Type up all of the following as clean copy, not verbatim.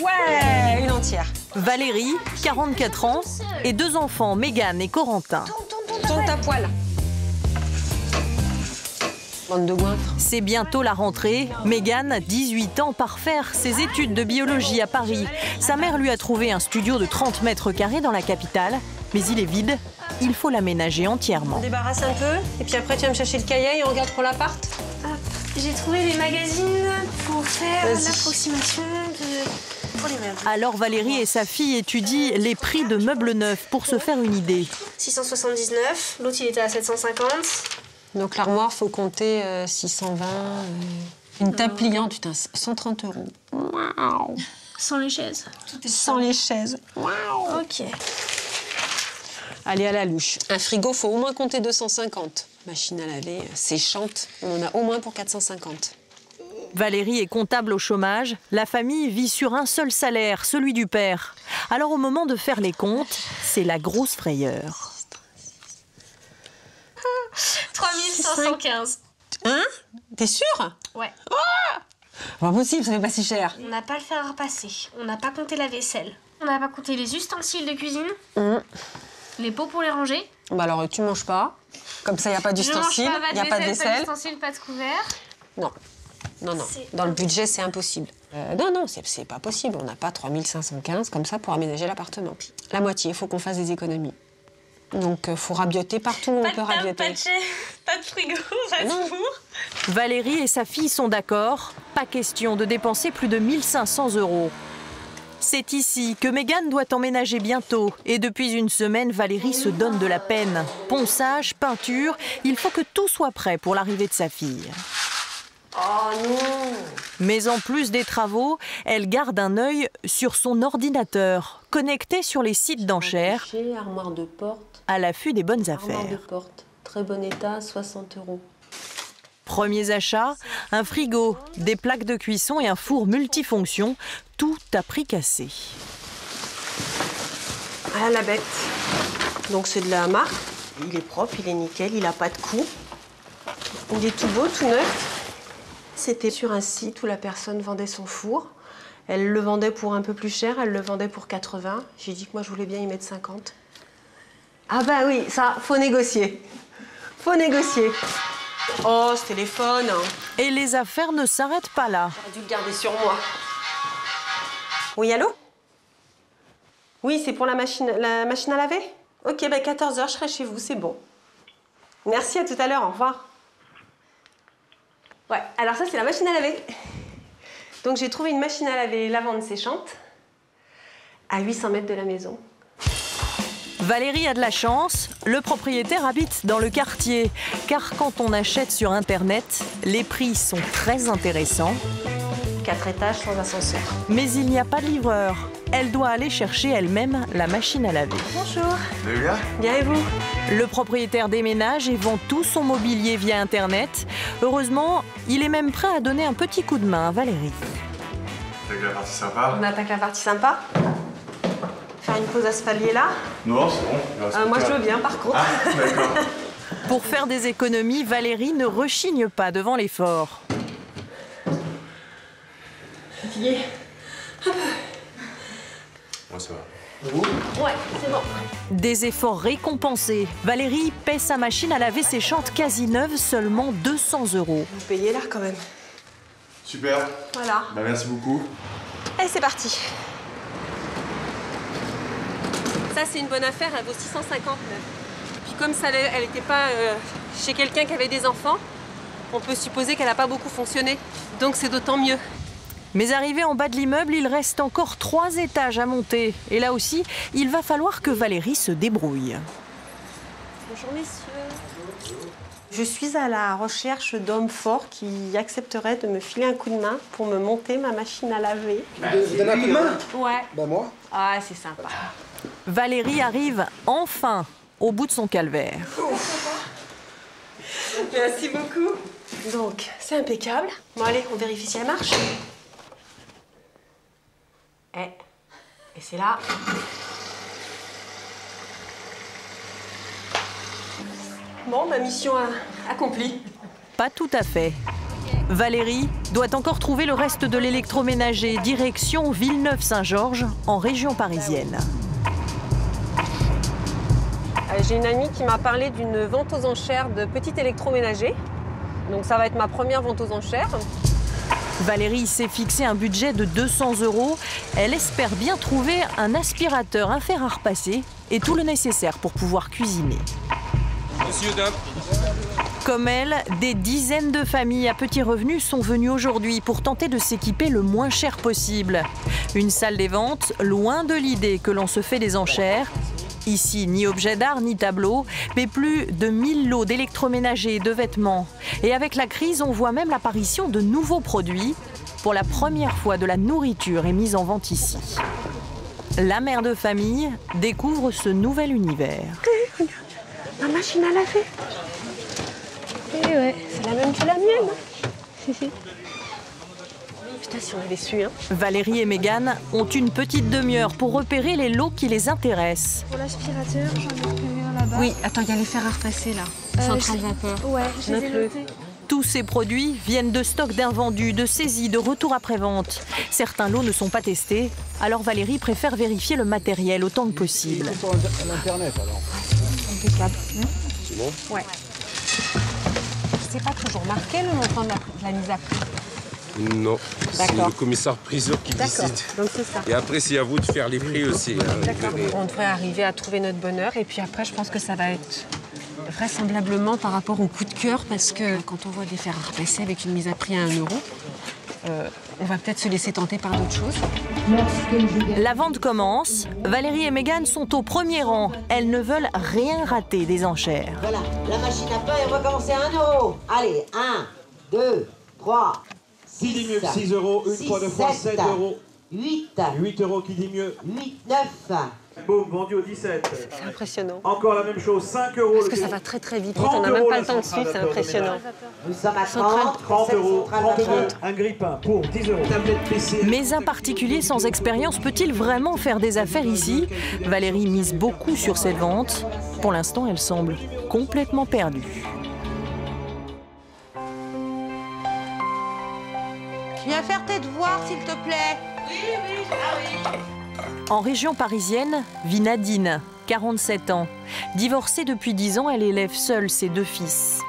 Ouais, une entière. Valérie, 44 ans, et 2 enfants, Mégane et Corentin. Tourne ta poêle. Bande de goinfres. C'est bientôt la rentrée. Mégane, 18 ans, part faire ses études de biologie à Paris. Sa mère lui a trouvé un studio de 30 mètres carrés dans la capitale, mais il est vide. Il faut l'aménager entièrement. On débarrasse un peu, et puis après tu vas me chercher le cahier et on regarde pour l'appart. J'ai trouvé les magazines pour faire l'approximation pour les meubles. Alors Valérie et sa fille étudient les prix de meubles neufs pour se faire une idée. 679, l'autre il était à 750. Donc l'armoire, faut compter 620. Une table pliante, putain, 130 €. Waouh. Sans les chaises. Sans les chaises. Waouh. Ok. Allez, à la louche. Un frigo, faut au moins compter 250. Machine à laver, séchante, on en a au moins pour 450. Valérie est comptable au chômage. La famille vit sur un seul salaire, celui du père. Alors au moment de faire les comptes, c'est la grosse frayeur. 3515. Hein? T'es sûre? Ouais. Pas possible, ça fait pas si cher. On n'a pas le fer à repasser. On n'a pas compté la vaisselle. On n'a pas compté les ustensiles de cuisine. Les pots pour les ranger. Bah alors, tu manges pas. Comme ça, il n'y a pas d'ustensiles, il n'y a pas de vaisselle. Pas d'ustensiles, pas de couverts. Non. Non. Dans le budget, c'est impossible. Non, c'est pas possible. On n'a pas 3515 comme ça pour aménager l'appartement. La moitié, il faut qu'on fasse des économies. Donc, il faut rabioter partout où on peut rabioter. Pas de frigo, pas de four. Valérie et sa fille sont d'accord. Pas question de dépenser plus de 1500 €. C'est ici que Mégane doit emménager bientôt. Et depuis une semaine, Valérie se donne de la peine. Ponçage, peinture, il faut que tout soit prêt pour l'arrivée de sa fille. Oh non! Mais en plus des travaux, elle garde un œil sur son ordinateur, connecté sur les sites d'enchères, Armoire de porte. à l'affût des bonnes Armoire de affaires. porte. Très bon état, 60 €. Premiers achats, un frigo, des plaques de cuisson et un four multifonction, tout à prix cassé. Ah, la bête. Donc c'est de la marque. Il est propre, il est nickel, il n'a pas de coup. Il est tout beau, tout neuf. C'était sur un site où la personne vendait son four. Elle le vendait pour un peu plus cher, elle le vendait pour 80. J'ai dit que moi je voulais bien y mettre 50. Ah bah oui, ça, faut négocier. Faut négocier. Oh, ce téléphone. Et les affaires ne s'arrêtent pas là. J'aurais dû le garder sur moi. Oui, allô? Oui, c'est pour la machine à laver? Ok, bah 14 h, je serai chez vous, c'est bon. Merci, à tout à l'heure, au revoir. Ouais, alors ça, c'est la machine à laver. Donc, j'ai trouvé une machine à laver lavande séchante à 800 mètres de la maison. Valérie a de la chance, le propriétaire habite dans le quartier. Car quand on achète sur Internet, les prix sont très intéressants. 4 étages sans ascenseur. Mais il n'y a pas de livreur. Elle doit aller chercher elle-même la machine à laver. Bonjour. Vous allez bien? Bien et vous? Le propriétaire déménage et vend tout son mobilier via Internet. Heureusement, il est même prêt à donner un petit coup de main à Valérie. C'est la partie sympa. On attaque la partie sympa. Faire une pause à ce palier-là. Non, c'est bon. Moi, je veux bien, par contre. Ah, d'accord. Pour faire des économies, Valérie ne rechigne pas devant l'effort. Fatiguée. Moi, ça va. Ouais, c'est bon. Des efforts récompensés. Valérie paie sa machine à laver séchante quasi neuve, seulement 200 €. Vous payez là, quand même. Super. Voilà. Bah, merci beaucoup. Allez, c'est parti. Ça, c'est une bonne affaire, elle vaut 659. Puis comme ça, elle n'était pas chez quelqu'un qui avait des enfants, on peut supposer qu'elle n'a pas beaucoup fonctionné. Donc c'est d'autant mieux. Mais arrivé en bas de l'immeuble, il reste encore 3 étages à monter. Et là aussi, il va falloir que Valérie se débrouille. Bonjour messieurs. Je suis à la recherche d'hommes forts qui accepteraient de me filer un coup de main pour me monter ma machine à laver. Vous donnez un coup de main? Ouais. Bah moi. Ah, c'est sympa. Valérie arrive enfin au bout de son calvaire. Merci beaucoup. Donc, c'est impeccable. Bon, allez, on vérifie si elle marche. Et c'est là. Bon, ma mission accomplie. Pas tout à fait. Valérie doit encore trouver le reste de l'électroménager, direction Villeneuve-Saint-Georges, en région parisienne. J'ai une amie qui m'a parlé d'une vente aux enchères de petits électroménagers. Donc ça va être ma première vente aux enchères. Valérie s'est fixé un budget de 200 €. Elle espère bien trouver un aspirateur, un fer à repasser et tout le nécessaire pour pouvoir cuisiner. Monsieur, dame. Comme elle, des dizaines de familles à petits revenus sont venues aujourd'hui pour tenter de s'équiper le moins cher possible. Une salle des ventes, loin de l'idée que l'on se fait des enchères. Ici, ni objet d'art, ni tableau, mais plus de 1000 lots d'électroménager et de vêtements. Et avec la crise, on voit même l'apparition de nouveaux produits. Pour la première fois, de la nourriture est mise en vente ici. La mère de famille découvre ce nouvel univers. La machine à laver. Et ouais. C'est la même que la mienne. Putain, si on avait su, hein. Valérie et Mégane ont une petite demi-heure pour repérer les lots qui les intéressent. Pour l'aspirateur, j'en ai repéré un là-bas. Oui, attends, il y a les fers à repasser là. Centrale vapeur. Ouais, je les ai Note-le. notés. Tous ces produits viennent de stocks d'invendus, de saisies, de retours après-vente. Certains lots ne sont pas testés, alors Valérie préfère vérifier le matériel autant que possible. Sur Internet alors. Impeccable. C'est bon? Ouais. C'est pas toujours marqué le montant de la mise à prix. Non, c'est D'accord. le commissaire-priseur qui D'accord, décide. donc c'est ça. Et après, c'est à vous de faire les prix aussi. Hein. D'accord. On devrait arriver à trouver notre bonheur et puis après, je pense que ça va être vraisemblablement par rapport au coup de cœur parce que quand on voit des fers à repasser avec une mise à prix à 1 €, on va peut-être se laisser tenter par d'autres choses. La vente commence. Valérie et Mégane sont au premier rang. Elles ne veulent rien rater des enchères. Voilà, la machine à pain est recommencée à 1 €. Allez, 1, 2, 3, 6, Qui dit mieux que 6 €, une fois, deux fois, 7 €. 8, 8 € qui dit mieux. 8, 9, Boum, vendu au 17. C'est impressionnant. Encore la même chose, 5 € Parce que ça va très très vite. On n'a même pas le temps de suivre, c'est impressionnant. nous sommes à 30, 30 €, 32, 30. un grille-pain pour 10 €. Tablette PC. Mais un particulier sans expérience peut-il vraiment faire des affaires ici? Valérie mise beaucoup sur cette vente. Pour l'instant, elle semble complètement perdue. Viens faire tes devoirs, s'il te plaît. En région parisienne, vit Nadine, 47 ans. Divorcée depuis 10 ans, elle élève seule ses 2 fils.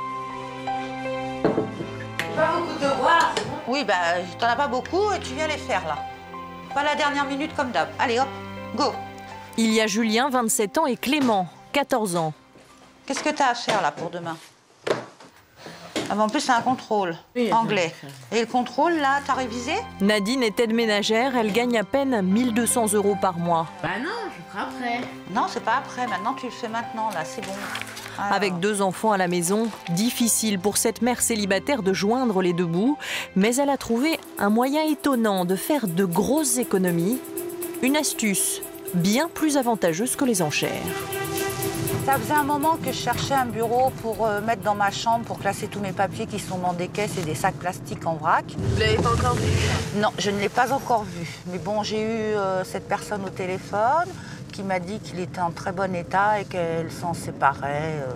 Pas beaucoup de devoirs. Oui, bah, t'en as pas beaucoup et tu viens les faire, là. Pas la dernière minute comme d'hab. Allez, hop, go. Il y a Julien, 27 ans, et Clément, 14 ans. Qu'est-ce que t'as à faire, là, pour demain? Ah, bah, en plus, c'est un contrôle anglais. Et le contrôle, là, t'as révisé? Nadine est aide ménagère, elle gagne à peine 1 200 € par mois. Bah non, je ferai après. Non, c'est pas après. Maintenant, tu le fais maintenant, là, c'est bon. Alors. Avec 2 enfants à la maison, difficile pour cette mère célibataire de joindre les 2 bouts, mais elle a trouvé un moyen étonnant de faire de grosses économies, une astuce bien plus avantageuse que les enchères. Ça faisait un moment que je cherchais un bureau pour mettre dans ma chambre, pour classer tous mes papiers qui sont dans des caisses et des sacs plastiques en vrac. Vous l'avez pas encore vu? Non, je ne l'ai pas encore vu. Mais bon, j'ai eu cette personne au téléphone qui m'a dit qu'il était en très bon état et qu'elle s'en séparait.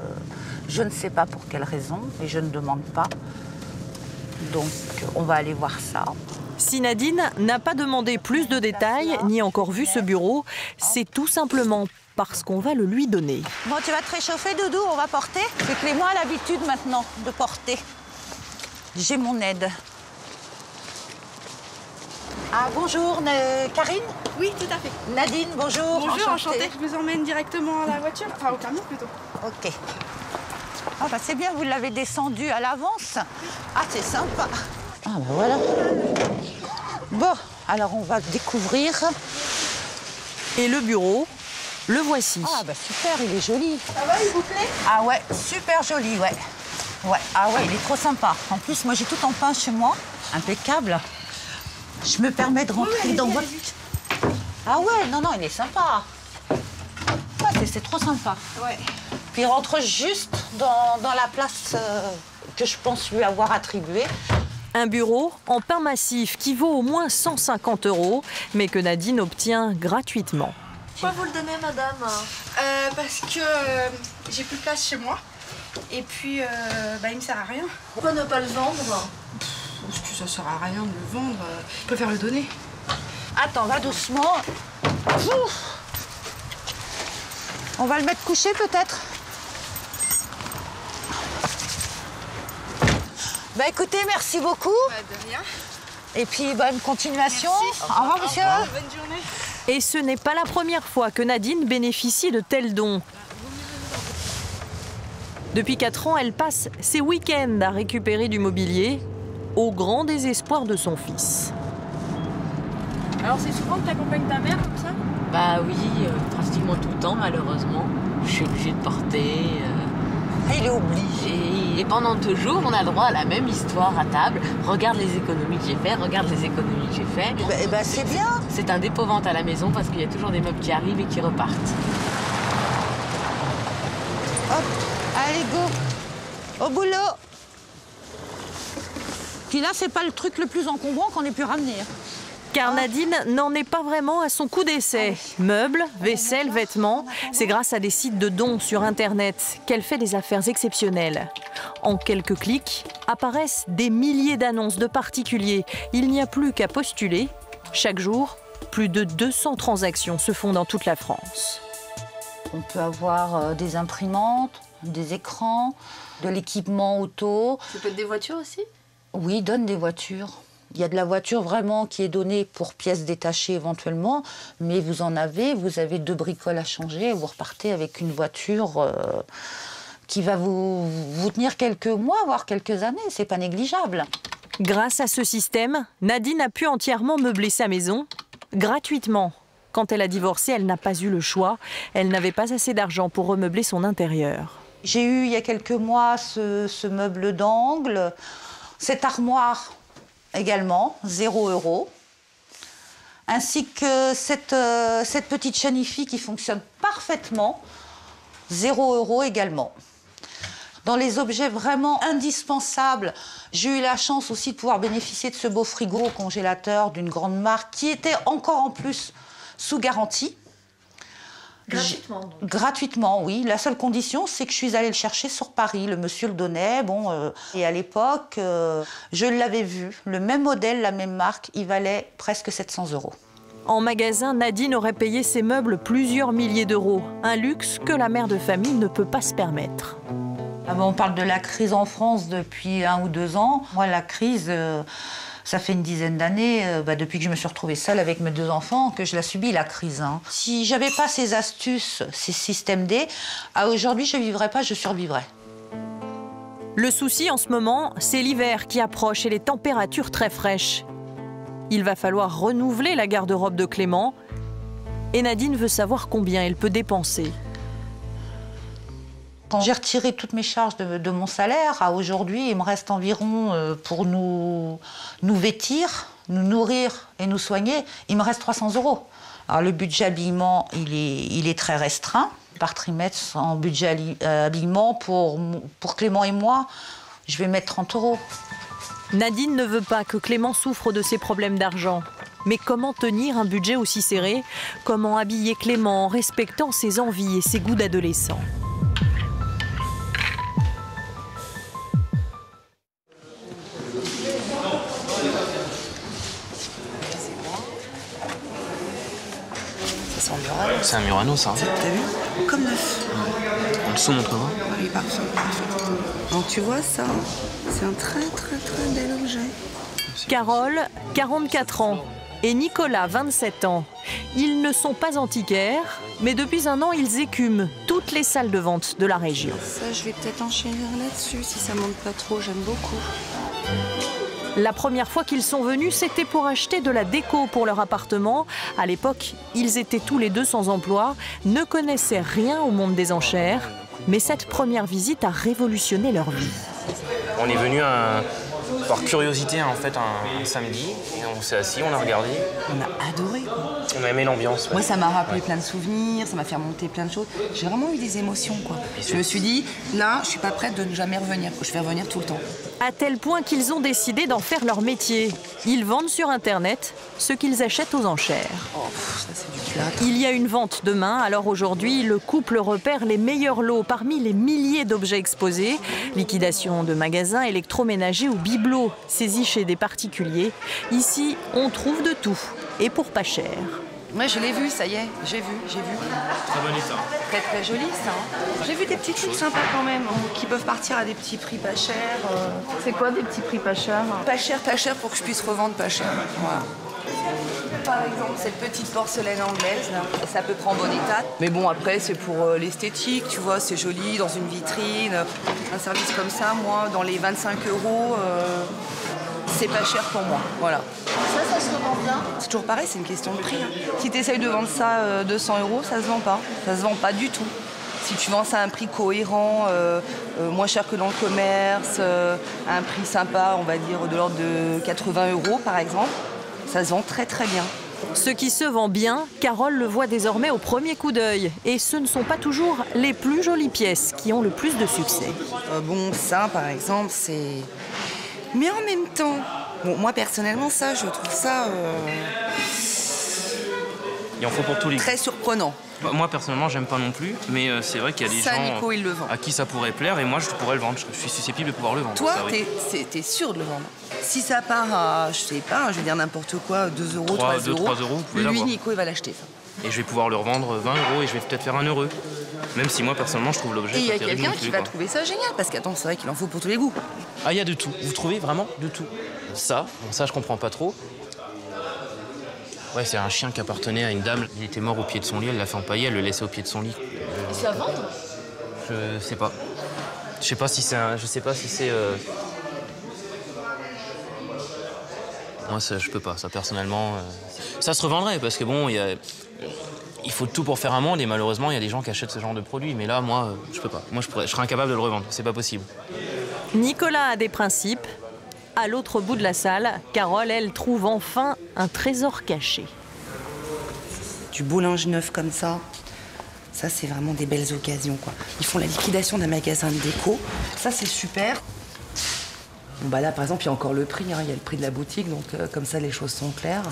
Je ne sais pas pour quelle raison et je ne demande pas. Donc, on va aller voir ça. Si Nadine n'a pas demandé plus de détails, ni encore vu ce bureau, c'est tout simplement parce qu'on va le lui donner. Bon, tu vas te réchauffer, Doudou, on va porter. C'est que Clément a l'habitude maintenant de porter. J'ai mon aide. Ah, bonjour, Karine? Oui, tout à fait. Nadine, bonjour. Bonjour, enchantée. Je vous emmène directement à la voiture, enfin au camion plutôt. Ok. Ah bah c'est bien, vous l'avez descendu à l'avance. Ah, c'est sympa. Ah bah voilà. Bon, alors on va découvrir. Et le bureau, le voici. Ah bah super, il est joli. Ça va, il vous plaît? Ah ouais, super joli, ouais. Ouais, ah ouais, il est trop sympa. En plus, moi j'ai tout en pain chez moi, impeccable. Je me permets de rentrer dans votre... Ah ouais, non, non, il est sympa. Ouais, c'est trop sympa. Ouais. Puis il rentre juste dans la place que je pense lui avoir attribuée. Un bureau en pain massif qui vaut au moins 150 €, mais que Nadine obtient gratuitement. Pourquoi vous le donnez, madame? Parce que j'ai plus de place chez moi. Et puis, il me sert à rien. Pourquoi ne pas le vendre? Parce que ça sert à rien de le vendre. Je préfère le donner. Attends, va doucement. Ouf. On va le mettre couché peut-être. Bah écoutez, merci beaucoup. De rien. Et puis bonne continuation. Merci. Au revoir, monsieur. Bonne journée. Et ce n'est pas la première fois que Nadine bénéficie de tels dons. Depuis 4 ans, elle passe ses week-ends à récupérer du mobilier, au grand désespoir de son fils. Alors c'est souvent que tu accompagnes ta mère comme ça? Bah oui, pratiquement tout le temps malheureusement. Je suis obligée de porter. Il est obligé. Et pendant 2 jours, on a droit à la même histoire à table. Regarde les économies que j'ai fait, regarde les économies que j'ai fait. Bah c'est bien. C'est un dépôt-vente à la maison parce qu'il y a toujours des meubles qui arrivent et qui repartent. Hop, allez go. Au boulot. Puis là, c'est pas le truc le plus encombrant qu'on ait pu ramener. Car Nadine n'en est pas vraiment à son coup d'essai. Meubles, vaisselle, vêtements, c'est grâce à des sites de dons sur Internet qu'elle fait des affaires exceptionnelles. En quelques clics, apparaissent des milliers d'annonces de particuliers. Il n'y a plus qu'à postuler. Chaque jour, plus de 200 transactions se font dans toute la France. On peut avoir des imprimantes, des écrans, de l'équipement auto. Ça peut être des voitures aussi? Oui, ils donnent des voitures. Il y a de la voiture vraiment qui est donnée pour pièces détachées éventuellement, mais vous avez 2 bricoles à changer et vous repartez avec une voiture qui va vous tenir quelques mois, voire quelques années. C'est pas négligeable. Grâce à ce système, Nadine a pu entièrement meubler sa maison gratuitement. Quand elle a divorcé, elle n'a pas eu le choix. Elle n'avait pas assez d'argent pour remeubler son intérieur. J'ai eu il y a quelques mois ce meuble d'angle, cette armoire également, 0 €, ainsi que cette petite chaîne hi-fi qui fonctionne parfaitement, 0 € également. Dans les objets vraiment indispensables, j'ai eu la chance aussi de pouvoir bénéficier de ce beau frigo congélateur d'une grande marque qui était encore en plus sous garantie. Gratuitement donc. Gratuitement, oui. La seule condition, c'est que je suis allée le chercher sur Paris. Le monsieur le donnait. Et à l'époque, je l'avais vu. Le même modèle, la même marque, il valait presque 700 €. En magasin, Nadine aurait payé ses meubles plusieurs milliers d'euros. Un luxe que la mère de famille ne peut pas se permettre. On parle de la crise en France depuis 1 ou 2 ans. Moi, la crise, ça fait une dizaine d'années, depuis que je me suis retrouvée seule avec mes 2 enfants, que je la subis, la crise. Si j'avais pas ces astuces, ces systèmes D, aujourd'hui, je ne vivrais pas, je survivrais. Le souci en ce moment, c'est l'hiver qui approche et les températures très fraîches. Il va falloir renouveler la garde-robe de Clément. Et Nadine veut savoir combien elle peut dépenser. Quand j'ai retiré toutes mes charges de mon salaire, à aujourd'hui, il me reste environ, pour nous vêtir, nous nourrir et nous soigner, il me reste 300 €. Alors le budget habillement, il est très restreint. Par trimestre, en budget habillement, pour Clément et moi, je vais mettre 30 €. Nadine ne veut pas que Clément souffre de ses problèmes d'argent. Mais comment tenir un budget aussi serré? Comment habiller Clément en respectant ses envies et ses goûts d'adolescent? C'est un Murano, ça. T'as vu? Comme neuf. En dessous, montre-moi. Il est parfait. Donc tu vois ça, c'est un très bel objet. Carole, 44 ans, et Nicolas, 27 ans. Ils ne sont pas antiquaires, mais depuis 1 an, ils écument toutes les salles de vente de la région. Ça, je vais peut-être enchérir là-dessus, si ça monte pas trop, j'aime beaucoup. La première fois qu'ils sont venus, c'était pour acheter de la déco pour leur appartement. À l'époque, ils étaient tous les 2 sans emploi, ne connaissaient rien au monde des enchères. Mais cette première visite a révolutionné leur vie. On est venu par curiosité en fait un samedi, et on s'est assis, on a regardé. On a adoré. On a aimé l'ambiance. Ouais. Moi, ça m'a rappelé plein de souvenirs, ça m'a fait remonter plein de choses. J'ai vraiment eu des émotions, quoi. Je me suis dit, là, je suis pas prête de ne jamais revenir. Je vais revenir tout le temps. À tel point qu'ils ont décidé d'en faire leur métier. Ils vendent sur Internet ce qu'ils achètent aux enchères. Oh, ça c'est du plâtre. Il y a une vente demain, alors aujourd'hui, le couple repère les meilleurs lots parmi les milliers d'objets exposés. Liquidation de magasins électroménagers ou bibelots saisis chez des particuliers. Ici, on trouve de tout, et pour pas cher. Moi je l'ai vu, ça y est, j'ai vu. Très bon état. Très très joli ça. J'ai vu des petits trucs sympas quand même, qui peuvent partir à des petits prix pas chers. C'est quoi des petits prix pas chers? Pas cher pour que je puisse revendre pas cher. Voilà. Par exemple, cette petite porcelaine anglaise, là, ça peut prendre bon état. Mais bon, après, c'est pour l'esthétique, tu vois, c'est joli dans une vitrine. Un service comme ça, moi, dans les 25 €, c'est pas cher pour moi. Voilà. Ça se revend bien? C'est toujours pareil, c'est une question de prix. Hein. Si tu essayes de vendre ça 200 €, ça se vend pas. Ça se vend pas du tout. Si tu vends ça à un prix cohérent, moins cher que dans le commerce, à un prix sympa, on va dire de l'ordre de 80 € par exemple, ça se vend très très bien. Ce qui se vend bien, Carole le voit désormais au premier coup d'œil. Et ce ne sont pas toujours les plus jolies pièces qui ont le plus de succès. Bon, ça par exemple, c'est... Mais en même temps, bon, moi personnellement, ça, je trouve ça... Il en faut pour tous les goûts. Très surprenant. Moi personnellement, j'aime pas non plus, mais c'est vrai qu'il y a des ça, gens Nico, il le vend. à qui ça pourrait plaire et moi je pourrais le vendre. Je suis susceptible de pouvoir le vendre. Toi, ça, oui. t'es sûr de le vendre. Si ça part à, je sais pas, je vais dire n'importe quoi, 2 €, 3 €, 3 €, vous pouvez lui, l'avoir. Nico, il va l'acheter ça. Et je vais pouvoir le revendre 20 € et je vais peut-être faire 1 €. Même si moi personnellement je trouve l'objet. Et il y a pas terrible quelqu'un non plus, qui va quoi. trouver ça génial, parce qu'attends, c'est vrai qu'il en faut pour tous les goûts. Ah, il y a de tout. Vous trouvez vraiment de tout. Ça, bon, ça je comprends pas trop. Ouais, c'est un chien qui appartenait à une dame. Il était mort au pied de son lit, elle l'a fait empailler, elle le laissait au pied de son lit. Et c'est à vendre? Je sais pas. Je sais pas si c'est un... Je sais pas si c'est... Moi, ça, je peux pas. Ça, personnellement... Ça se revendrait, parce que bon, il faut tout pour faire un monde, et malheureusement, il y a des gens qui achètent ce genre de produit. Mais là, moi, je peux pas. Moi, je serais incapable de le revendre. C'est pas possible. Nicolas a des principes. À l'autre bout de la salle, Carole, elle, trouve enfin un trésor caché. Du beau linge neuf comme ça, c'est vraiment des belles occasions, quoi. Ils font la liquidation d'un magasin de déco. Ça, c'est super. Bon, bah là, par exemple, il y a encore le prix. Hein. Il y a le prix de la boutique, donc comme ça, les choses sont claires.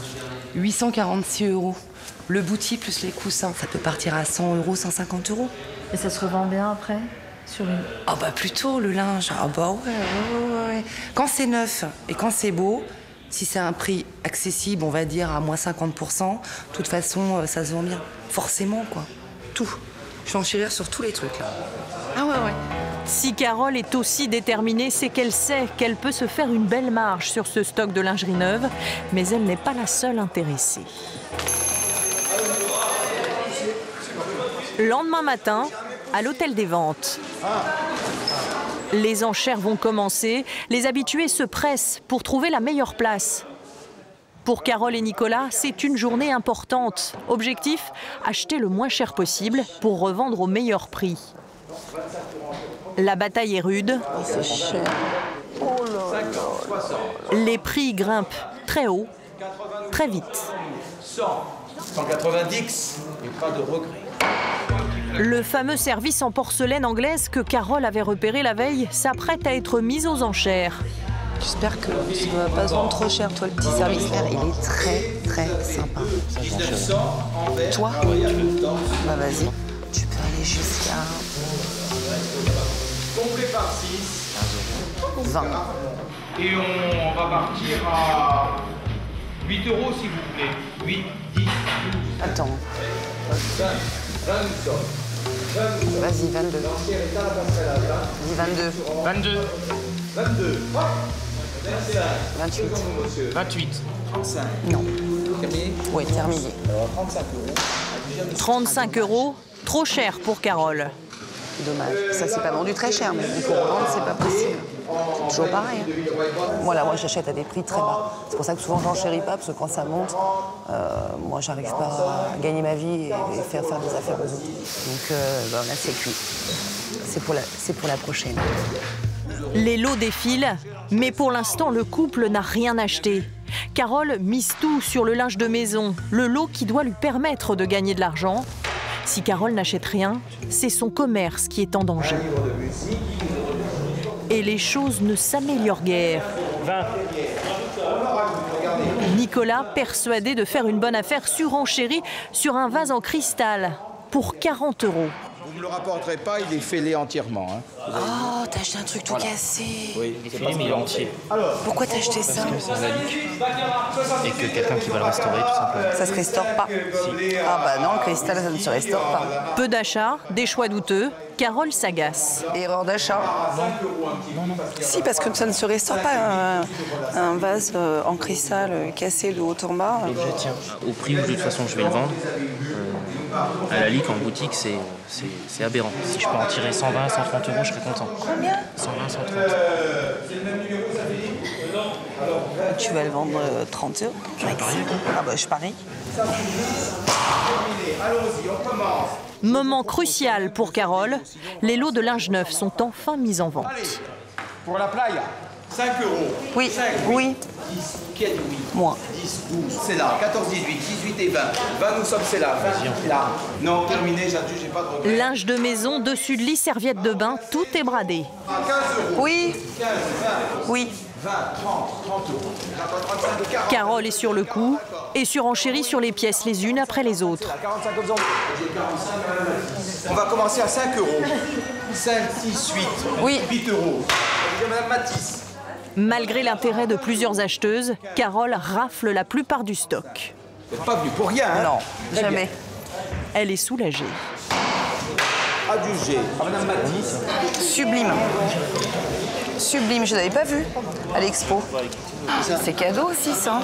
846 €. Le boutique plus les coussins, ça peut partir à 100 €, 150 €. Et ça se revend bien après? Sur une... Ah bah plutôt le linge. Ah bah ouais. Quand c'est neuf et quand c'est beau, si c'est un prix accessible, on va dire à moins 50%, de toute façon, ça se vend bien. Forcément, quoi. Tout. Je vais enchérir sur tous les trucs, là. Ah ouais. Si Carole est aussi déterminée, c'est qu'elle sait qu'elle peut se faire une belle marge sur ce stock de lingerie neuve, mais elle n'est pas la seule intéressée. Lendemain matin, à l'hôtel des ventes. Les enchères vont commencer, les habitués se pressent pour trouver la meilleure place. Pour Carole et Nicolas, c'est une journée importante. Objectif, acheter le moins cher possible pour revendre au meilleur prix. La bataille est rude. C'est cher. Les prix grimpent très haut, très vite. 190, et pas de regret. Le fameux service en porcelaine anglaise que Carole avait repéré la veille s'apprête à être mis aux enchères. J'espère que tu ne vas pas se vendre trop cher, toi, le petit service là. Il est très, très sympa. Toi? Bah vas-y. Tu peux aller jusqu'à... Complet par 6. 20. Et on va partir à 8 € si vous voulez. 8, 10, 12. Attends. 20. Vas-y, 22. Dis 22. 22. 22. 28. 28. 35. Non. Terminé? Oui, terminé. Alors 35 €. 35 €, trop cher pour Carole. Dommage. Ça, c'est pas vendu très cher, mais pour revendre, c'est pas possible. C'est toujours pareil. Hein. Moi, j'achète à des prix très bas. C'est pour ça que souvent, j'enchéris pas, parce que quand ça monte, moi, j'arrive pas à gagner ma vie et faire des affaires aux autres. Donc, là, c'est cuit. C'est pour la prochaine. Les lots défilent, mais pour l'instant, le couple n'a rien acheté. Carole mise tout sur le linge de maison, le lot qui doit lui permettre de gagner de l'argent. Si Carole n'achète rien, c'est son commerce qui est en danger. Et les choses ne s'améliorent guère. 20. Nicolas, persuadé de faire une bonne affaire, surenchérit sur un vase en cristal pour 40 €. Vous ne me le rapporterez pas, il est fêlé entièrement. Hein. Oh, t'as acheté un truc tout cassé. Oui, il est fêlé, mais il est entier. Pourquoi t'as acheté ça? Parce que c'est un alic. Et que quelqu'un qui va le restaurer, tout simplement. Ça se restaure pas. Ah bah non, le cristal, ça ne se restaure pas. Peu d'achats, des choix douteux, Carole s'agace. Erreur d'achat. Non. Si, parce que ça ne se restaure pas un vase en cristal cassé de haut en bas. L'objet tient. Au prix où de toute façon je vais le vendre, à la lique en boutique, c'est aberrant. Si je peux en tirer 120, 130 €, je serais content. Combien? 120, 130. Tu vas le vendre 30 €. Tu vas parier? Ah bah je parie. Allons-y, on commence. Moment crucial pour Carole, les lots de linge neuf sont enfin mis en vente. Pour la playa, 5 €. Oui, 5, oui. 10, qui a dit oui? Moi. 10, 12, c'est là. 14, 18, 18 et 20. 20, nous sommes, c'est là. 20, là. Non, terminé, j'ai pas de regret. Linge de maison, dessus de lit, serviette de bain, tout est bradé. 15 €. Oui. 15, 20. Oui. 20, 30, 30 €. J'attends 35 de 40. Carole est sur le coup et surenchérit sur les pièces les unes après les autres. 45 €. On va commencer à 5 €. 5, 6, 8. Oui. 8 €. Madame Matisse. Malgré l'intérêt de plusieurs acheteuses, Carole rafle la plupart du stock. Vous n'êtes pas venu pour rien, hein? Non, Très jamais. bien. Elle est soulagée. Adjugé. Madame Matisse. Sublime. Sublime, je l'avais pas vu à l'expo. C'est cadeau aussi ça.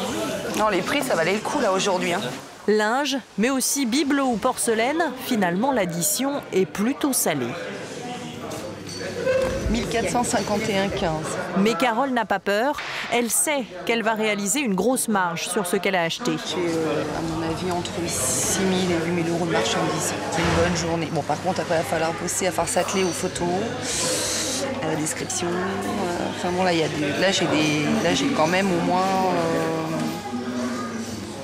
Non, les prix, ça valait le coup là aujourd'hui. Hein. Linge, mais aussi bibelots ou porcelaine, finalement l'addition est plutôt salée. 1451,15. Mais Carole n'a pas peur. Elle sait qu'elle va réaliser une grosse marge sur ce qu'elle a acheté. J'ai, à mon avis, entre 6 000 et 8 000 € de marchandises. C'est une bonne journée. Bon, par contre, après, il va falloir bosser à faire s'atteler aux photos, à la description. Enfin bon, là, j'ai quand même au moins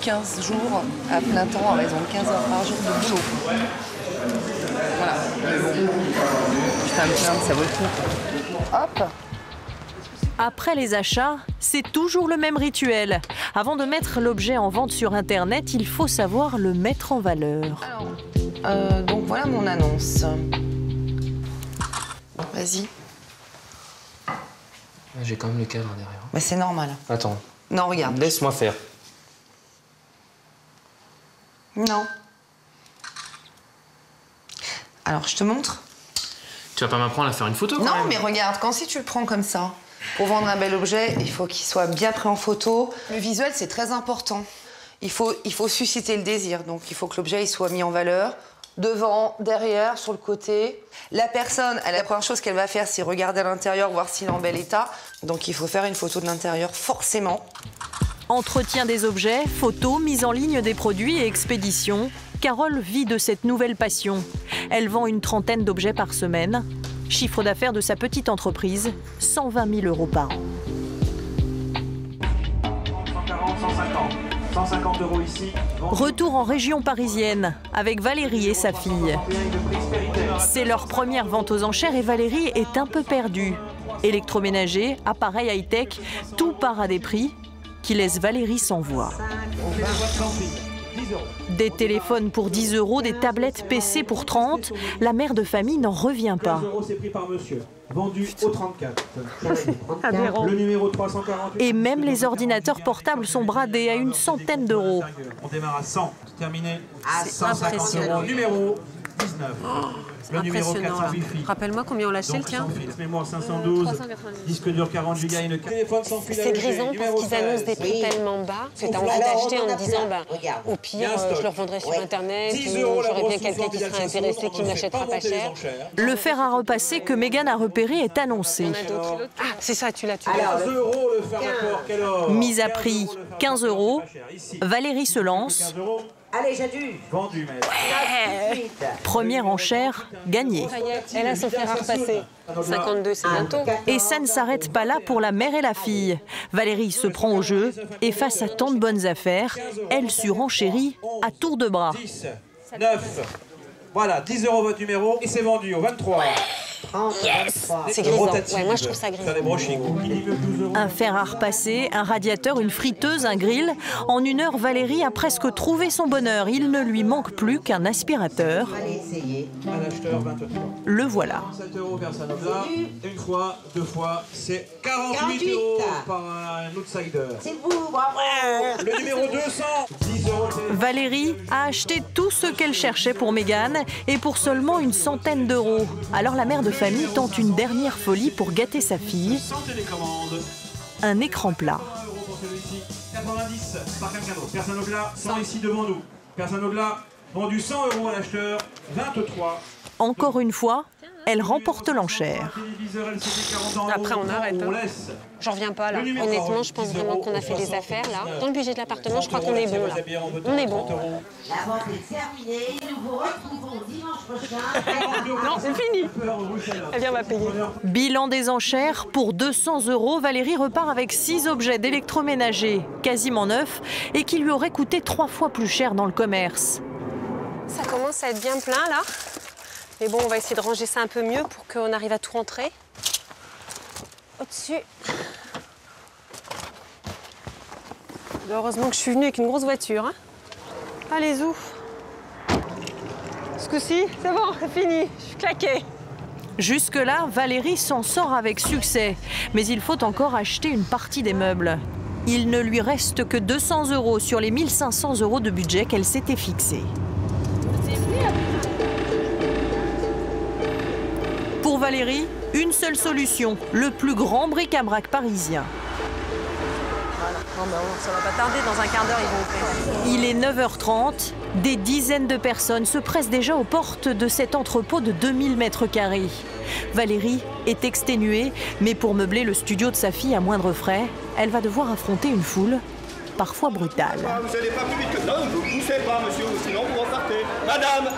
15 jours à plein temps, à raison de 15 heures par jour de boulot. Voilà. Mais bon, putain, ça vaut le coup. Hop. Après les achats, c'est toujours le même rituel. Avant de mettre l'objet en vente sur Internet, il faut savoir le mettre en valeur. Alors, donc voilà mon annonce. Vas-y. J'ai quand même le cadre derrière. Mais c'est normal. Attends. Non, regarde. Laisse-moi faire. Non. Alors, je te montre. Tu vas pas m'apprendre à faire une photo quand Non, même. mais regarde, si tu le prends comme ça, pour vendre un bel objet, il faut qu'il soit bien pris en photo. Le visuel, c'est très important. Il faut susciter le désir. Donc, il faut que l'objet il soit mis en valeur. Devant, derrière, sur le côté. La personne, la première chose qu'elle va faire, c'est regarder à l'intérieur, voir s'il est en bel état. Donc, il faut faire une photo de l'intérieur, forcément. Entretien des objets, photos, mise en ligne des produits et expéditions. Carole vit de cette nouvelle passion. Elle vend une trentaine d'objets par semaine. Chiffre d'affaires de sa petite entreprise, 120 000 € par an. 140, 150. 150 € ici. Retour en région parisienne avec Valérie et sa fille. C'est leur première vente aux enchères et Valérie est un peu perdue. Électroménager, appareil high-tech, tout part à des prix qui laissent Valérie sans voix. Des téléphones pour 10 €, des tablettes PC pour 30. La mère de famille n'en revient pas. 15 € c'est pris par monsieur. Vendu au 34. Aberrant. Le numéro 348. Et même les ordinateurs portables sont bradés à une centaine d'euros. On démarre à 100. Terminé. C'est 150 impressionnant. €. Numéro 19. Le numéro 400 Wi-Fi. Rappelle-moi combien on l'achetait le Donc, tien. sans fil, mémoire 512, disque dur 40 Go, une téléphone sans fil. C'est grisant parce qu'ils annoncent des prix tellement bas que tu as envie d'acheter en te disant au pire, je le revendrai sur Internet ou j'aurai bien quelqu'un qui sera intéressé qui m'achètera pas cher. Le fer à repasser que Mégane a repéré est annoncé. Ah, c'est ça, tu l'as. 15 € le fer à corps, quel or. Mise à prix 15 €. Valérie se lance. 15 €. Allez, Jadu. Vendu, maître. Première enchère gagnée. Elle a son fer à repasser. 52, c'est bientôt. Et ça ne s'arrête pas là pour la mère et la fille. Valérie se prend au jeu et face à tant de bonnes affaires, elle surenchérit à tour de bras. 10, 9. Voilà, 10 € votre numéro et c'est vendu au 23. Yes, c'est grisant. Ouais, moi je trouve ça grisant. Un fer à repasser, un radiateur, une friteuse, un grill. En 1 heure, Valérie a presque trouvé son bonheur. Il ne lui manque plus qu'un aspirateur. Le voilà. 7 € personne là. Une fois, 2 fois, c'est 48 € par un outsider. C'est vous, bravo. Le numéro 200, 10 €. Valérie a acheté tout ce qu'elle cherchait pour Mégane et pour seulement une centaine d'euros. Alors la mère de famille tente une dernière folie pour gâter sa fille. Un écran plat. 90 par quelqu'un d'autre. Personne au plat, 100 ici devant nous. Personne au plat, vendu 100 € à l'acheteur, 23. Encore une fois, elle remporte l'enchère. Après, on arrête. Hein. J'en reviens pas, là. Honnêtement, je pense vraiment qu'on a fait des affaires, là. Dans le budget de l'appartement, je crois qu'on est bon, là. On est bon. La vente est terminée. Nous vous retrouvons dimanche prochain. Non, c'est fini. Elle vient, on va payer. Bilan des enchères, pour 200 €, Valérie repart avec 6 objets d'électroménager, quasiment neufs, et qui lui auraient coûté 3 fois plus cher dans le commerce. Ça commence à être bien plein, là. Mais bon, on va essayer de ranger ça un peu mieux pour qu'on arrive à tout rentrer. Au-dessus. Heureusement que je suis venue avec une grosse voiture. Hein. Allez, ouf. Ce coup-ci, c'est bon, c'est fini. Je suis claquée. Jusque-là, Valérie s'en sort avec succès. Mais il faut encore acheter une partie des meubles. Il ne lui reste que 200 € sur les 1500 € de budget qu'elle s'était fixé. Pour Valérie, une seule solution, le plus grand bric-à-brac parisien. Non, mais ça va pas tarder, dans un quart d'heure, ils vont ouvrir. Il est 9h30, des dizaines de personnes se pressent déjà aux portes de cet entrepôt de 2000 m². Valérie est exténuée, mais pour meubler le studio de sa fille à moindre frais, elle va devoir affronter une foule parfois brutale. Vous n'allez pas plus vite que ça, ne vous poussez pas, monsieur, sinon vous repartez. Madame!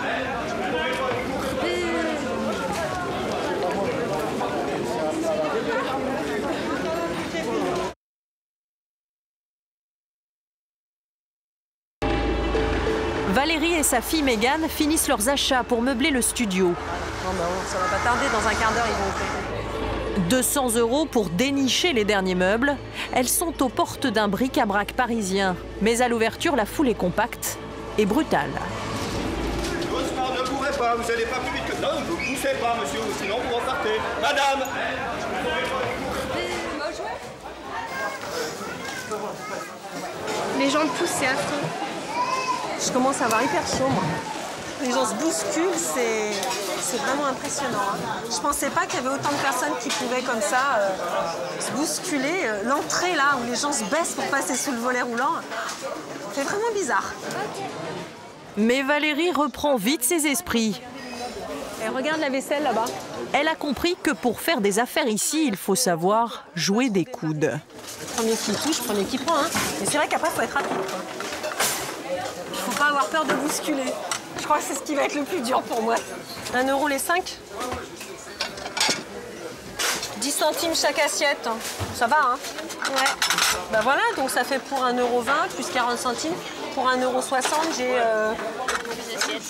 Valérie et sa fille Mégane finissent leurs achats pour meubler le studio. Non, mais ça va pas tarder, dans un quart d'heure, ils vont ouvrir. 200 € pour dénicher les derniers meubles. Elles sont aux portes d'un bric-à-brac parisien. Mais à l'ouverture, la foule est compacte et brutale. Doucement, ne courez pas, vous n'allez pas plus vite que ça, ne vous poussez pas, monsieur, sinon vous repartez. Madame! Les gens poussent, c'est affreux. Je commence à avoir hyper chaud, moi. Les gens se bousculent, c'est vraiment impressionnant. Hein. Je pensais pas qu'il y avait autant de personnes qui pouvaient comme ça se bousculer. L'entrée, là, où les gens se baissent pour passer sous le volet roulant, c'est vraiment bizarre. Mais Valérie reprend vite ses esprits. Et regarde la vaisselle, là-bas. Elle a compris que pour faire des affaires ici, il faut savoir jouer des coudes. Premier qui touche, premier qui prend. Hein. Mais c'est vrai qu'après, il faut être rapide, quoi. Il faut pas avoir peur de bousculer. Je crois que c'est ce qui va être le plus dur pour moi. 1 € les 5. 10 centimes chaque assiette. Ça va, hein? Ouais. Bah voilà, donc ça fait pour 1,20 € plus 40 centimes. Pour 1,60 € j'ai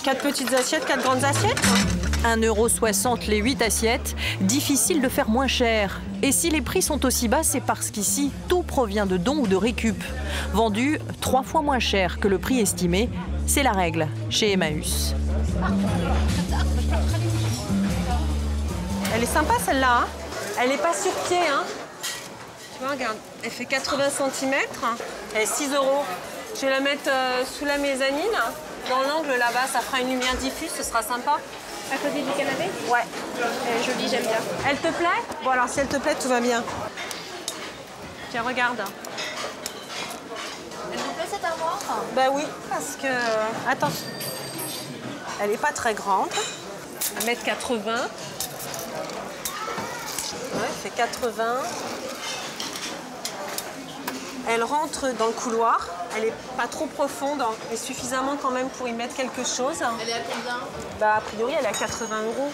4 petites assiettes, 4 grandes assiettes. 1,60 € les 8 assiettes. Difficile de faire moins cher. Et si les prix sont aussi bas, c'est parce qu'ici, tout provient de dons ou de récup. Vendu 3 fois moins cher que le prix estimé, c'est la règle chez Emmaüs. Elle est sympa celle-là, hein. Elle n'est pas sur pied, hein. Tu vois, regarde, elle fait 80 cm, elle est 6 €. Je vais la mettre sous la mezzanine, dans l'angle là-bas, ça fera une lumière diffuse, ce sera sympa. À côté du canapé? Ouais. Elle est jolie, j'aime bien. Elle te plaît? Bon alors si elle te plaît, tout va bien. Tiens, regarde. Elle vous plaît cette armoire? Ben oui, parce que... Attends. Elle n'est pas très grande. 1,80 m. Ouais, elle fait 80. Elle rentre dans le couloir. Elle est pas trop profonde, mais suffisamment quand même pour y mettre quelque chose. Elle est à combien? Bah, a priori, elle est à 80 €.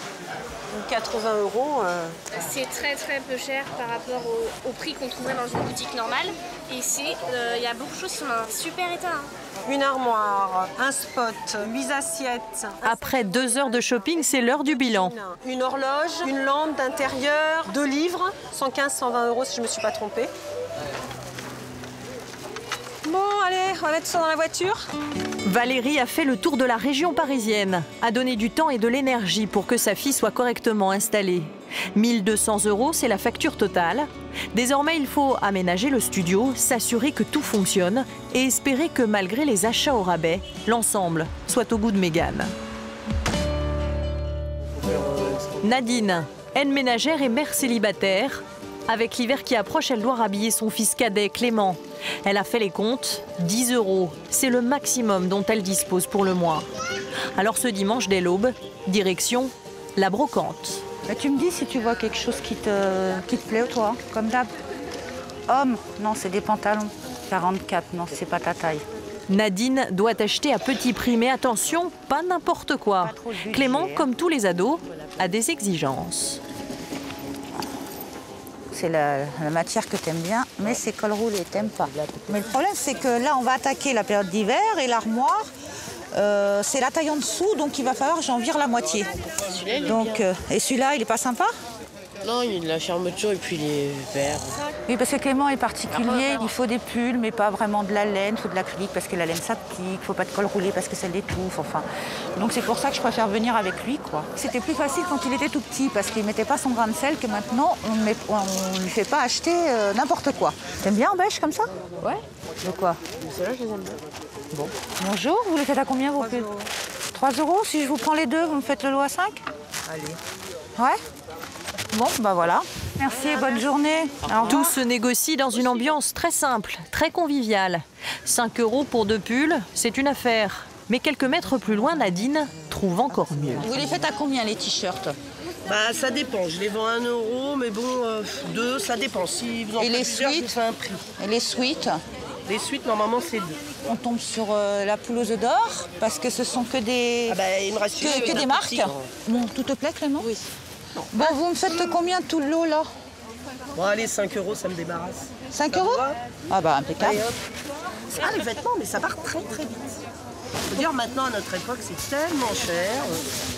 Donc 80 €. C'est très très peu cher par rapport au prix qu'on trouverait dans une boutique normale. Et il y a beaucoup de choses qui sont dans un super état. Une armoire, un spot, 8 assiettes. Après 2 heures de shopping, c'est l'heure du bilan. Une horloge, une lampe d'intérieur, 2 livres, 115-120 € si je ne me suis pas trompée. Bon, allez, on va mettre ça dans la voiture. Valérie a fait le tour de la région parisienne, a donné du temps et de l'énergie pour que sa fille soit correctement installée. 1 200 €, c'est la facture totale. Désormais, il faut aménager le studio, s'assurer que tout fonctionne et espérer que malgré les achats au rabais, l'ensemble soit au goût de Mégane. Nadine, aide ménagère et mère célibataire. Avec l'hiver qui approche, elle doit rhabiller son fils cadet, Clément. Elle a fait les comptes, 10 €. C'est le maximum dont elle dispose pour le mois. Alors ce dimanche dès l'aube, direction la brocante. Bah, tu me dis si tu vois quelque chose qui te plaît, toi, comme d'hab. Homme, non, c'est des pantalons. 44, non, c'est pas ta taille. Nadine doit acheter à petit prix, mais attention, pas n'importe quoi. Clément, comme tous les ados, a des exigences. C'est la matière que tu aimes bien, mais c'est col roulé, t'aimes pas. Mais le problème, c'est que là, on va attaquer la période d'hiver et l'armoire, c'est la taille en dessous, donc il va falloir que j'en vire la moitié. Donc, et celui-là, il est pas sympa? Non, il y a de la fermeture et puis il est vert. Oui, parce que Clément est particulier. Il faut des pulls, mais pas vraiment de la laine. Il faut de l'acrylique parce que la laine, ça pique. Il ne faut pas de col roulé parce que ça l'étouffe. Enfin, donc c'est pour ça que je préfère venir avec lui, quoi. C'était plus facile quand il était tout petit parce qu'il ne mettait pas son grain de sel que maintenant, on ne lui fait pas acheter n'importe quoi. T'aimes bien en beige comme ça? Ouais. De quoi? Ceux-là, je les aime bien. Bon. Bonjour, vous les faites à combien vos pulls? 3 €. Si je vous prends les deux, vous me faites le lot à 5? Allez. Ouais. Bon, bah voilà. Merci et bonne journée. Tout se négocie dans une ambiance très simple, très conviviale. 5 € pour 2 pulls, c'est une affaire. Mais quelques mètres plus loin, Nadine trouve encore mieux. Vous les faites à combien les t-shirts? Bah ça dépend, je les vends à 1 €, mais bon, 2, ça dépend. Si vous en faites plusieurs, je fais un prix. Et les suites? Les suites, normalement, c'est 2. On tombe sur la poule aux œufs d'or, parce que ce sont que des, il me reste que des marques. petit. Bon, tout te plaît, Clément? Oui. Bon, vous me faites combien tout le lot, là? Bon, allez, 5 €, ça me débarrasse. 5 €? Ah bah, impeccable. Ah, les vêtements, mais ça part très, très vite. Faut dire, maintenant, à notre époque, c'est tellement cher.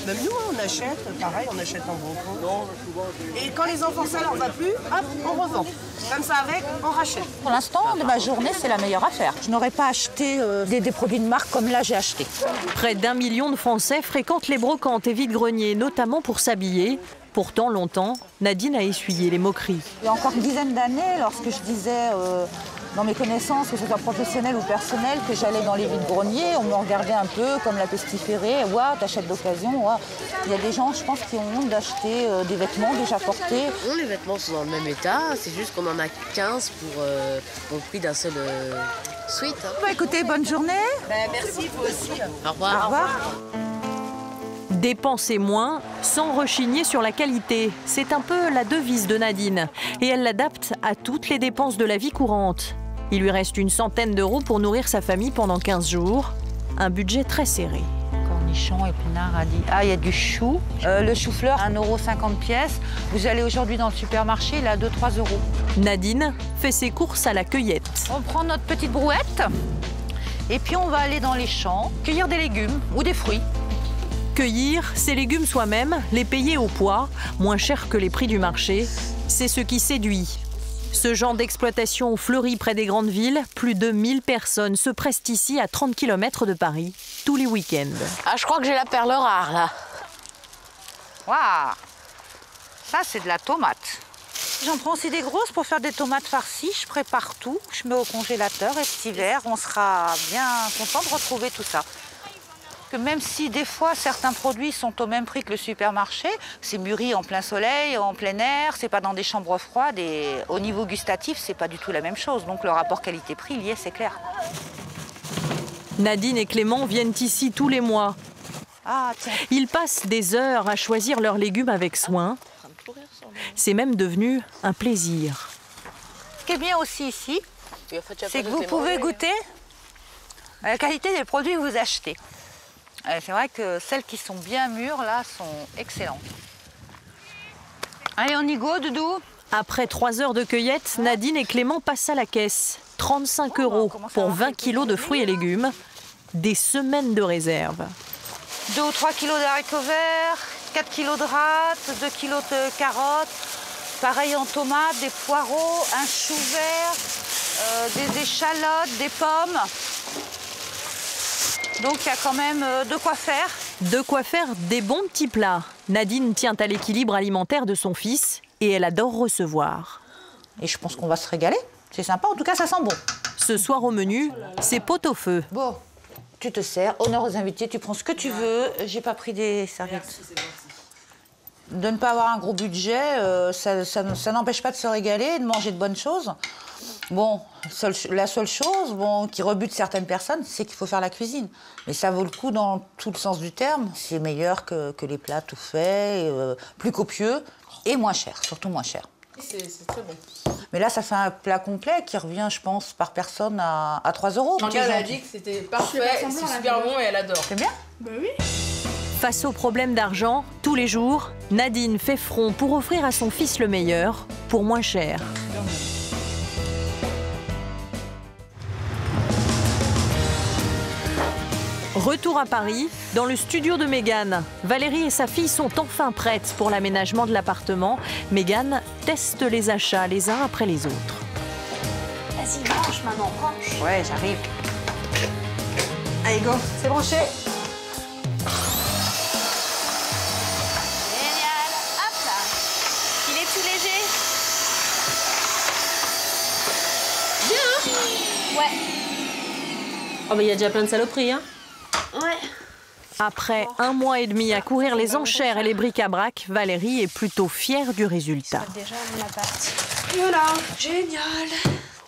Même nous, on achète, pareil, on achète en gros. Et quand les enfants, ça leur va plus, hop, on revend. Comme ça, avec, on rachète. Pour l'instant, de ma journée, c'est la meilleure affaire. Je n'aurais pas acheté des produits de marque comme là, j'ai acheté. Près d'1 million de Français fréquentent les brocantes et vides-greniers, notamment pour s'habiller. Pourtant, longtemps, Nadine a essuyé les moqueries. Il y a encore une dizaine d'années, lorsque je disais dans mes connaissances, que ce soit professionnelles ou personnelles, que j'allais dans les vides-greniers, on me regardait un peu comme la pestiférée. Waouh, t'achètes d'occasion. Wow. Il y a des gens, je pense, qui ont honte d'acheter des vêtements déjà portés. Non, les vêtements sont dans le même état, c'est juste qu'on en a 15 pour le prix d'un seul suite. Hein. Bah, écoutez, bonne journée. Merci, vous aussi. Au revoir. Au revoir. Dépenser moins sans rechigner sur la qualité. C'est un peu la devise de Nadine. Et elle l'adapte à toutes les dépenses de la vie courante. Il lui reste une centaine d'euros pour nourrir sa famille pendant 15 jours. Un budget très serré. Cornichons, épinards, radis. Ah, il y a du chou. Le chou-fleur, 1,50 € pièce. Vous allez aujourd'hui dans le supermarché, il est à 2-3 €. Nadine fait ses courses à la cueillette. On prend notre petite brouette et puis on va aller dans les champs, cueillir des légumes ou des fruits. Cueillir ses légumes soi-même, les payer au poids, moins cher que les prix du marché, c'est ce qui séduit. Ce genre d'exploitation fleurit près des grandes villes. Plus de 1000 personnes se pressent ici à 30 km de Paris, tous les week-ends. Ah, je crois que j'ai la perle rare, là. Waouh! Ça, c'est de la tomate. J'en prends aussi des grosses pour faire des tomates farcies. Je prépare tout, je mets au congélateur et cet hiver, on sera bien content de retrouver tout ça. Que même si des fois certains produits sont au même prix que le supermarché, c'est mûri en plein soleil, en plein air, c'est pas dans des chambres froides et au niveau gustatif, c'est pas du tout la même chose. Donc le rapport qualité-prix, il y est, c'est clair. Nadine et Clément viennent ici tous les mois. Ah, tiens. Ils passent des heures à choisir leurs légumes avec soin. C'est même devenu un plaisir. Ce qui est bien aussi ici, c'est que vous pouvez goûter à la qualité des produits que vous achetez. C'est vrai que celles qui sont bien mûres, là, sont excellentes. Allez, on y go, Doudou. Après 3 heures de cueillette, Nadine et Clément passent à la caisse. 35 € pour 20 kilos de fruits et légumes. Des semaines de réserve. 2 ou 3 kilos d'haricots verts, 4 kilos de rate, 2 kilos de carottes. Pareil en tomates, des poireaux, un chou vert, des échalotes, des pommes. Donc il y a quand même de quoi faire. De quoi faire des bons petits plats. Nadine tient à l'équilibre alimentaire de son fils et elle adore recevoir. Et je pense qu'on va se régaler. C'est sympa, en tout cas ça sent bon. Ce soir au menu, c'est pot-au-feu. Bon, tu te sers, honneur aux invités, tu prends ce que tu veux. J'ai pas pris des serviettes. De ne pas avoir un gros budget, ça n'empêche pas de se régaler et de manger de bonnes choses. Bon, la seule chose qui rebute certaines personnes, c'est qu'il faut faire la cuisine. Mais ça vaut le coup dans tout le sens du terme. C'est meilleur que les plats tout faits, plus copieux et moins cher, surtout moins cher. C'est très bon. Mais là, ça fait un plat complet qui revient, je pense, par personne à 3 €. Regarde, elle a dit que c'était parfait, c'est super bon et elle adore. C'est bien? Bah oui. Face aux problèmes d'argent, tous les jours, Nadine fait front pour offrir à son fils le meilleur, pour moins cher. Retour à Paris, dans le studio de Mégane. Valérie et sa fille sont enfin prêtes pour l'aménagement de l'appartement. Mégane teste les achats les uns après les autres. Vas-y, branche maman, branche. Ouais, j'arrive. Allez, go, c'est branché. Génial. Hop là. Il est tout léger. Bien. Ouais. Oh, mais il y a déjà plein de saloperies, hein. Ouais. Après 1 mois et demi à courir les enchères et les bric-à-brac, Valérie est plutôt fière du résultat. Déjà, mon appart. Et voilà. Génial.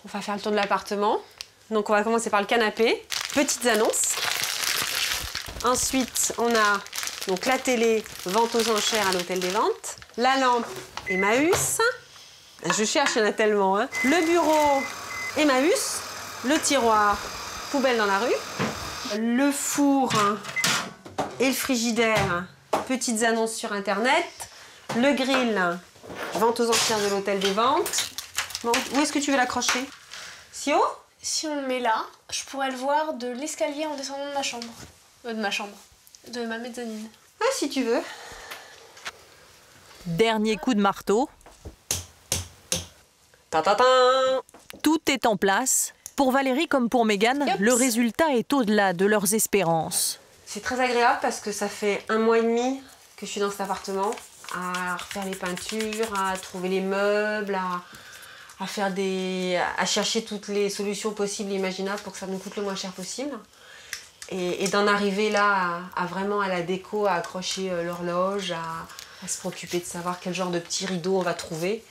On va faire le tour de l'appartement. Donc on va commencer par le canapé. Petites annonces. Ensuite, on a donc la télé, vente aux enchères à l'hôtel des ventes. La lampe, Emmaüs. Je cherche, il y en a tellement. Hein. Le bureau, Emmaüs. Le tiroir, poubelle dans la rue. Le four et le frigidaire, petites annonces sur Internet. Le grill, vente aux enchères de l'hôtel des ventes. Bon, où est-ce que tu veux l'accrocher? Si haut? Si on le met là, je pourrais le voir de l'escalier en descendant de ma chambre. De ma mezzanine. Ah, si tu veux. Dernier coup de marteau. Ta-ta-ta. Tout est en place. Pour Valérie comme pour Mégane, le résultat est au-delà de leurs espérances. C'est très agréable parce que ça fait 1 mois et demi que je suis dans cet appartement, à refaire les peintures, à trouver les meubles, à chercher toutes les solutions possibles et imaginables pour que ça nous coûte le moins cher possible. Et d'en arriver là à vraiment à la déco, à accrocher l'horloge, à se préoccuper de savoir quel genre de petits rideaux on va trouver.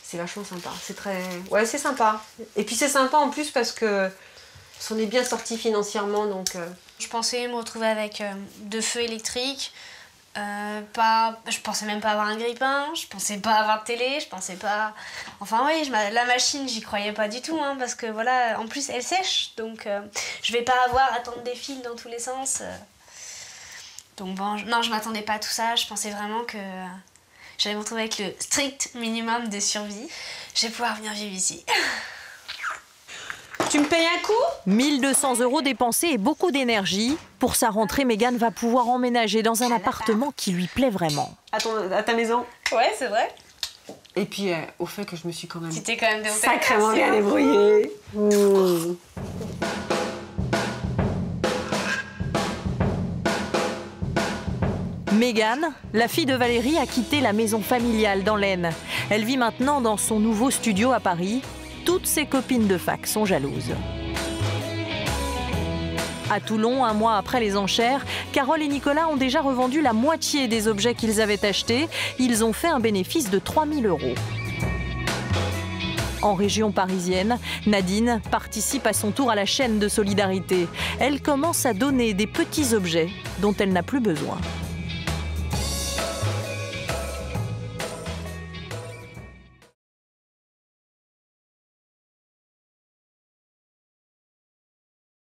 C'est vachement sympa, c'est très... Ouais, c'est sympa. Et puis c'est sympa en plus parce que on est bien sorti financièrement, donc... Je pensais me retrouver avec 2 feux électriques, je pensais même pas avoir un grille-pain, je pensais pas avoir de télé, je pensais pas... Enfin oui, la machine, j'y croyais pas du tout, hein, parce que voilà, en plus elle sèche, donc je vais pas avoir à attendre des fils dans tous les sens. Donc bon, non, je m'attendais pas à tout ça, je pensais vraiment que... J'allais me retrouver avec le strict minimum de survie. Je vais pouvoir venir vivre ici. Tu me payes un coup? 1 200 € dépensés et beaucoup d'énergie. Pour sa rentrée, Mégane va pouvoir emménager dans un appartement qui lui plaît vraiment. À ta maison? Ouais, c'est vrai. Et puis, au fait que je me suis quand même... Tu t'es quand même sacrément bien débrouillée. Mmh. Mégane, la fille de Valérie, a quitté la maison familiale dans l'Aisne. Elle vit maintenant dans son nouveau studio à Paris. Toutes ses copines de fac sont jalouses. À Toulon, 1 mois après les enchères, Carole et Nicolas ont déjà revendu la moitié des objets qu'ils avaient achetés. Ils ont fait un bénéfice de 3 000 €. En région parisienne, Nadine participe à son tour à la chaîne de solidarité. Elle commence à donner des petits objets dont elle n'a plus besoin.